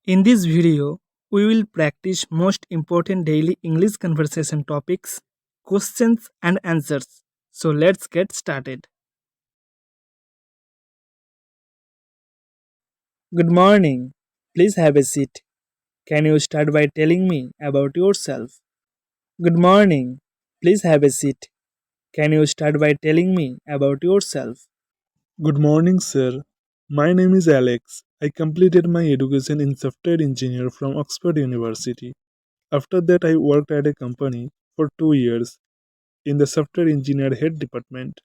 In this video, we will practice most important daily English conversation topics, questions and answers. So let's get started. Good morning. Please have a seat. Can you start by telling me about yourself? Good morning. Please have a seat. Can you start by telling me about yourself? Good morning, sir. My name is Alex. I completed my education in software engineer from Oxford University. After that, I worked at a company for 2 years in the software engineer head department.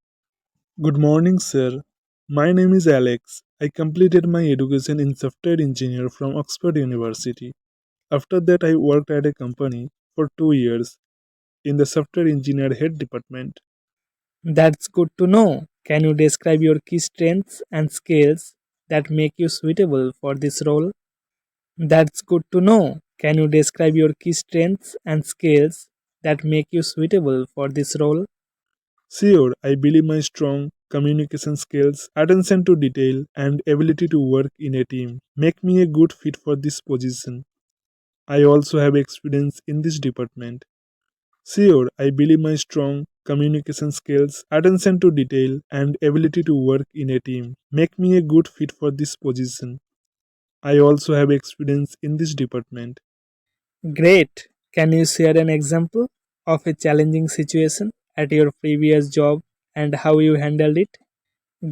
Good morning, sir. My name is Alex. I completed my education in software engineer from Oxford University. After that, I worked at a company for 2 years in the software engineer head department. That's good to know. Can you describe your key strengths and skills that make you suitable for this role? That's good to know. Can you describe your key strengths and skills that make you suitable for this role? Sure, I believe my strong communication skills, attention to detail, and ability to work in a team make me a good fit for this position. I also have experience in this department. Sure, I believe my strong communication skills, attention to detail, and ability to work in a team make me a good fit for this position. I also have experience in this department. Great. Can you share an example of a challenging situation at your previous job and how you handled it?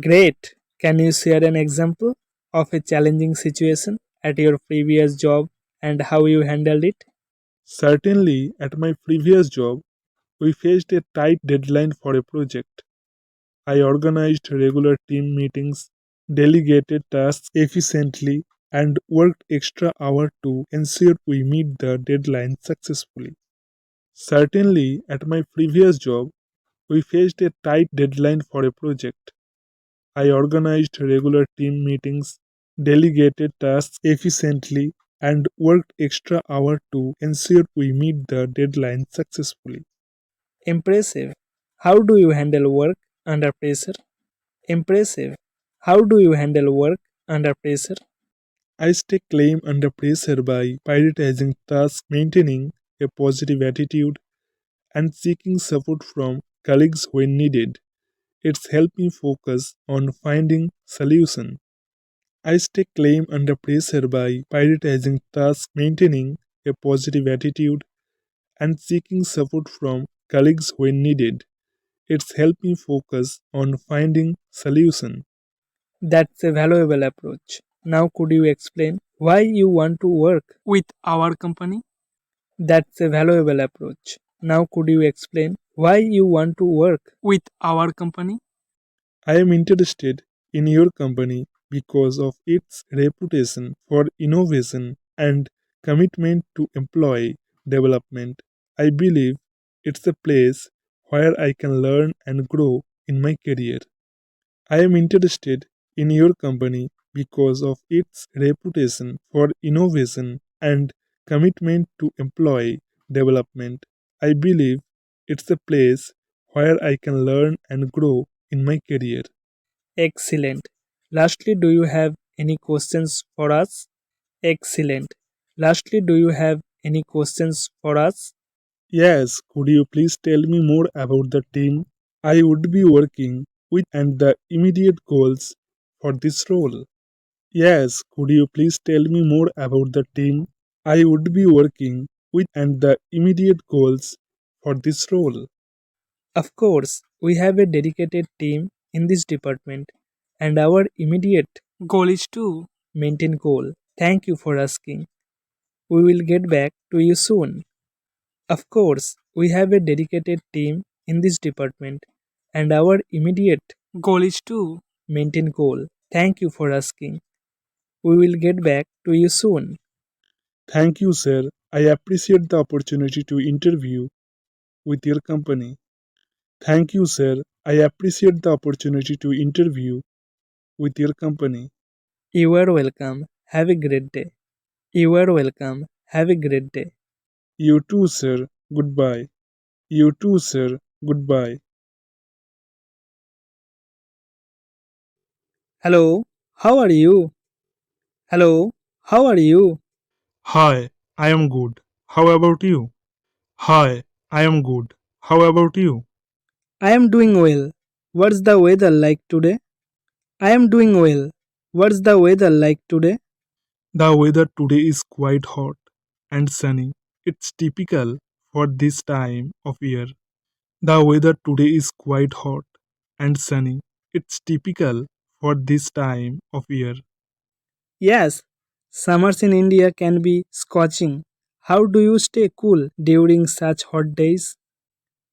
Great. Can you share an example of a challenging situation at your previous job and how you handled it? Certainly, at my previous job, we faced a tight deadline for a project. I organized regular team meetings, delegated tasks efficiently, and worked extra hours to ensure we meet the deadline successfully. Certainly, at my previous job, we faced a tight deadline for a project. I organized regular team meetings, delegated tasks efficiently, and worked extra hours to ensure we meet the deadline successfully. Impressive. How do you handle work under pressure? Impressive. How do you handle work under pressure? I stay calm under pressure by prioritizing tasks, maintaining a positive attitude, and seeking support from colleagues when needed. It's helped me focus on finding solutions. I stay calm under pressure by prioritizing tasks, maintaining a positive attitude, and seeking support from colleagues when needed. It's helped me focus on finding solutions. That's a valuable approach. Now, could you explain why you want to work with our company? That's a valuable approach. Now, could you explain why you want to work with our company? I am interested in your company because of its reputation for innovation and commitment to employee development. I believe it's a place where I can learn and grow in my career. I am interested in your company because of its reputation for innovation and commitment to employee development. I believe it's a place where I can learn and grow in my career. Excellent. Lastly, do you have any questions for us? Excellent. Lastly, do you have any questions for us? Yes, could you please tell me more about the team I would be working with and the immediate goals for this role? Yes, could you please tell me more about the team I would be working with and the immediate goals for this role? Of course, we have a dedicated team in this department, and our immediate goal is to maintain goal. Thank you for asking. We will get back to you soon. Of course, we have a dedicated team in this department, and our immediate goal is to maintain goal. Thank you for asking. We will get back to you soon. Thank you, sir. I appreciate the opportunity to interview with your company. Thank you, sir. I appreciate the opportunity to interview with your company. You are welcome. Have a great day. You are welcome. Have a great day. You too, sir. Goodbye. You too, sir. Goodbye. Hello, how are you? Hello, how are you? Hi, I am good. How about you? Hi, I am good. How about you? I am doing well. What's the weather like today? I am doing well. What's the weather like today? The weather today is quite hot and sunny. It's typical for this time of year. The weather today is quite hot and sunny. It's typical for this time of year. Yes, summers in India can be scorching. How do you stay cool during such hot days?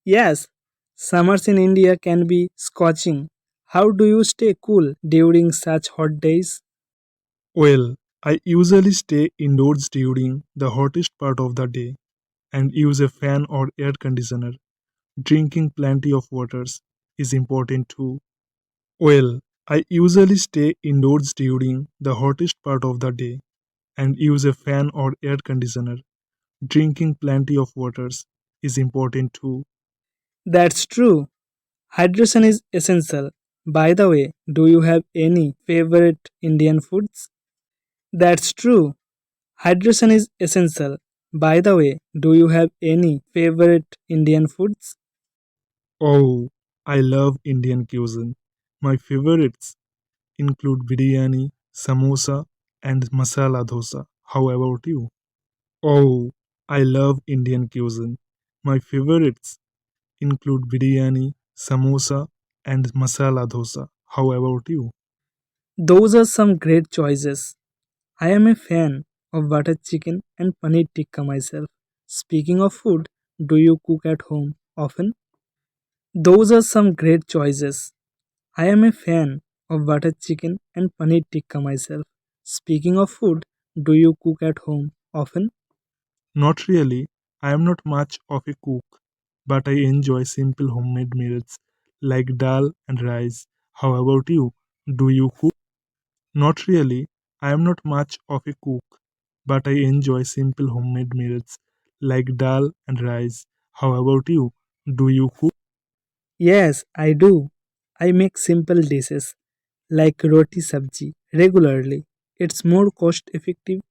Yes, summers in India can be scorching. How do you stay cool during such hot days? Well, I usually stay indoors during the hottest part of the day and use a fan or air conditioner. Drinking plenty of waters is important too. Well, I usually stay indoors during the hottest part of the day and use a fan or air conditioner. Drinking plenty of waters is important too. That's true. Hydration is essential. By the way, do you have any favorite Indian foods? That's true. Hydration is essential. By the way, do you have any favorite Indian foods? Oh, I love Indian cuisine. My favorites include biryani, samosa, and masala dosa. How about you? Oh, I love Indian cuisine. My favorites include biryani, samosa, and masala dosa. How about you? Those are some great choices. I am a fan of butter chicken and paneer tikka myself. Speaking of food, do you cook at home often? Those are some great choices. I am a fan of butter chicken and paneer tikka myself. Speaking of food, do you cook at home often? Not really. I am not much of a cook, but I enjoy simple homemade meals like dal and rice. How about you? Do you cook? Not really. I am not much of a cook, but I enjoy simple homemade meals like dal and rice. How about you? Do you cook? Yes, I do. I make simple dishes like roti sabji regularly. It's more cost effective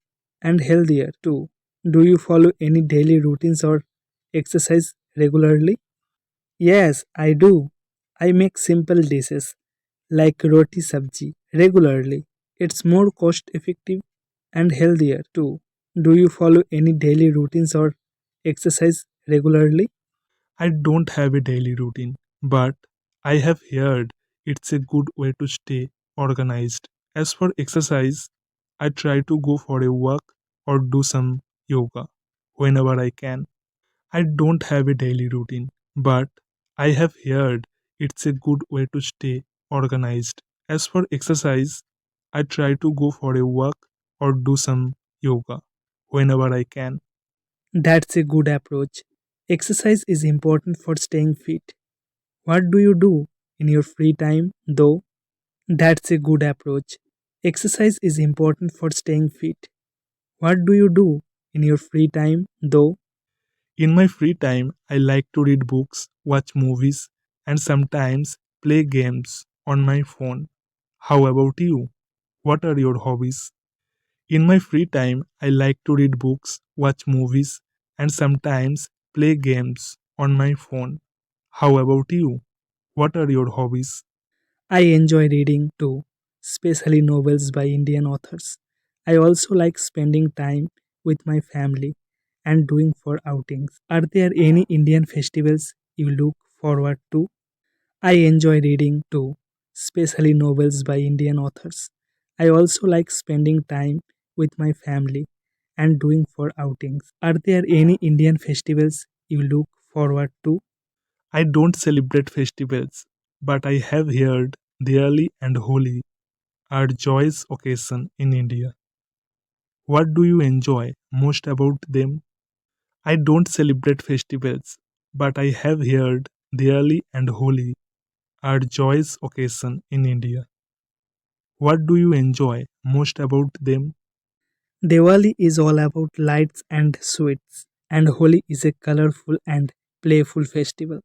and healthier too. Do you follow any daily routines or exercise regularly? Yes, I do. I make simple dishes like roti sabji regularly. It's more cost effective and healthier too. Do you follow any daily routines or exercise regularly? I don't have a daily routine, but I have heard it's a good way to stay organized. As for exercise, I try to go for a walk or do some yoga whenever I can. I don't have a daily routine, but I have heard it's a good way to stay organized. As for exercise, I try to go for a walk or do some yoga whenever I can. That's a good approach. Exercise is important for staying fit. What do you do in your free time though? That's a good approach. Exercise is important for staying fit. What do you do in your free time though? In my free time, I like to read books, watch movies, and sometimes play games on my phone. How about you? What are your hobbies? In my free time, I like to read books, watch movies, and sometimes play games on my phone. How about you? What are your hobbies? I enjoy reading too, especially novels by Indian authors. I also like spending time with my family and doing for outings. Are there any Indian festivals you look forward to? I enjoy reading too, especially novels by Indian authors. I also like spending time with my family and doing for outings. Are there any Indian festivals you look forward to? I don't celebrate festivals, but I have heard Diwali and Holi are joyous occasion in India. What do you enjoy most about them? I don't celebrate festivals, but I have heard Diwali and Holi are joyous occasion in India. What do you enjoy most about them? Diwali is all about lights and sweets, and Holi is a colorful and playful festival.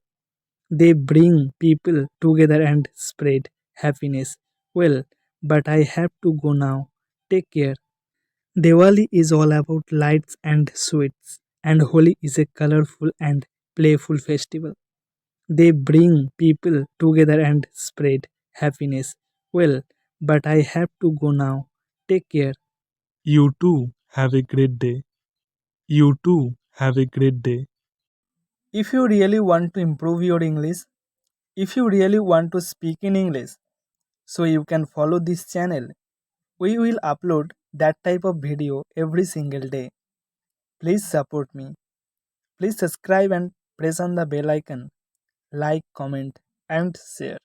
They bring people together and spread happiness. Well, but I have to go now. Take care. Diwali is all about lights and sweets, and Holi is a colorful and playful festival. They bring people together and spread happiness. Well, but I have to go now. Take care. You too have a great day. You too have a great day. If you really want to improve your English, if you really want to speak in English, so you can follow this channel. We will upload that type of video every single day. Please support me. Please subscribe and press on the bell icon. Like, comment, and share.